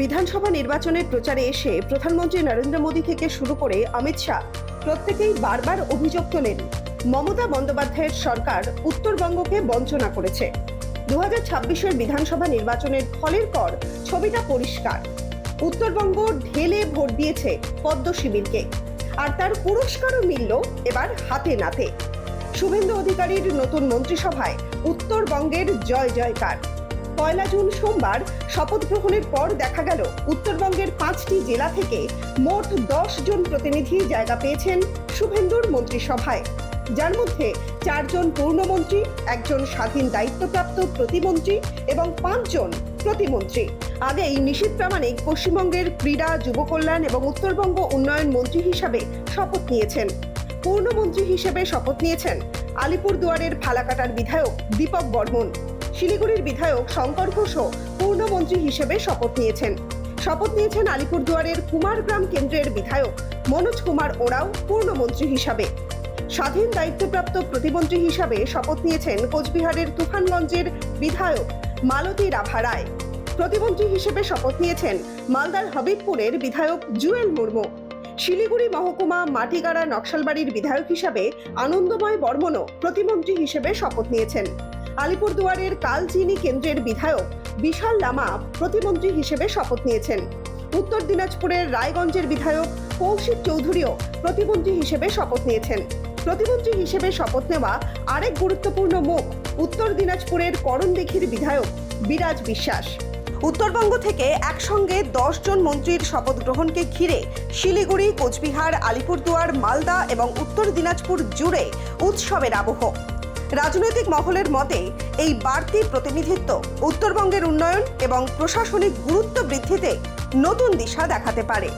বিধানসভা নির্বাচনের প্রচারে এসে প্রধানমন্ত্রী নরেন্দ্র মোদী থেকে শুরু করে অমিত শাহ প্রত্যেকেই বারবার অভিযোগ তোলেন মমতা বন্দ্যোপাধ্যায়ের সরকার উত্তরবঙ্গকে বঞ্চনা করেছে। 2026-এর বিধানসভা নির্বাচনের ফলের পর ছবিটা পরিষ্কার। উত্তরবঙ্গ ঢেলে ভোট দিয়েছে পদ্ম শিবিরকে, আর তার পুরস্কারও মিলল এবার হাতে নাতে। শুভেন্দু অধিকারীর নতুন মন্ত্রিসভায় উত্তরবঙ্গের জয় জয়কার। 1 জুন সোমবার শপথ গ্রহণের পর দেখা গেল উত্তরবঙ্গের 5টি জেলা থেকে মোট 10 জন প্রতিনিধি জায়গা পেয়েছেন শুভেন্দুর মন্ত্রিসভায়, যার মধ্যে 4 জন পূর্ণমন্ত্রী, 1 জন স্বাধীন দায়িত্বপ্রাপ্ত প্রতিমন্ত্রী এবং 5 জন প্রতিমন্ত্রী। আগেই নিশীথ প্রামাণিক পশ্চিমবঙ্গের ক্রীড়া, যুব কল্যাণ এবং উত্তরবঙ্গ উন্নয়ন মন্ত্রী হিসাবে শপথ নিয়েছেন। পূর্ণমন্ত্রী হিসেবে শপথ নিয়েছেন আলিপুরদুয়ারের ফালাকাটার বিধায়ক দীপক বর্মন। শিলিগুড়ির বিধায়ক শঙ্কর ঘোষও পূর্ণমন্ত্রী হিসেবে শপথ নিয়েছেন আলিপুরদুয়ারের কুমারগ্রাম কেন্দ্রের বিধায়ক মনোজ কুমার ওরাও পূর্ণমন্ত্রী হিসাবে। স্বাধীন দায়িত্বপ্রাপ্ত প্রতিমন্ত্রী হিসাবে শপথ নিয়েছেন কোচবিহারের তুফানগঞ্জের বিধায়ক মালতী রাভা রায়। প্রতিমন্ত্রী হিসেবে শপথ নিয়েছেন মালদার হবিবপুরের বিধায়ক জুয়েল মুর্মু। শিলিগুড়ি মহকুমা মাটিগাড়া নকশালবাড়ির বিধায়ক হিসাবে আনন্দময় বর্মনও প্রতিমন্ত্রী হিসেবে শপথ নিয়েছেন। আলিপুরদুয়ারের কালচিনি কেন্দ্রের বিধায়ক বিশাল লামা প্রতিমন্ত্রী হিসেবে শপথ নিয়েছেন। উত্তর দিনাজপুরের রায়গঞ্জের বিধায়ক কৌশিক চৌধুরীও প্রতিমন্ত্রী হিসেবে শপথ নিয়েছেন। প্রতিমন্ত্রী হিসেবে শপথ নেওয়া আরেক গুরুত্বপূর্ণ মুখ উত্তর দিনাজপুরের করণদিঘির বিধায়ক বিরাজ বিশ্বাস। উত্তরবঙ্গ থেকে একসঙ্গে 10 জন মন্ত্রীর শপথ গ্রহণকে ঘিরে শিলিগুড়ি, কোচবিহার, আলিপুরদুয়ার, মালদা এবং উত্তর দিনাজপুর জুড়ে উৎসবের আবহ। রাজনৈতিক মহলের মতে এই বাড়তি প্রতিনিধিত্ব উত্তরবঙ্গের উন্নয়ন এবং প্রশাসনিক গুরুত্ব বৃদ্ধিতে নতুন দিশা দেখাতে পারে।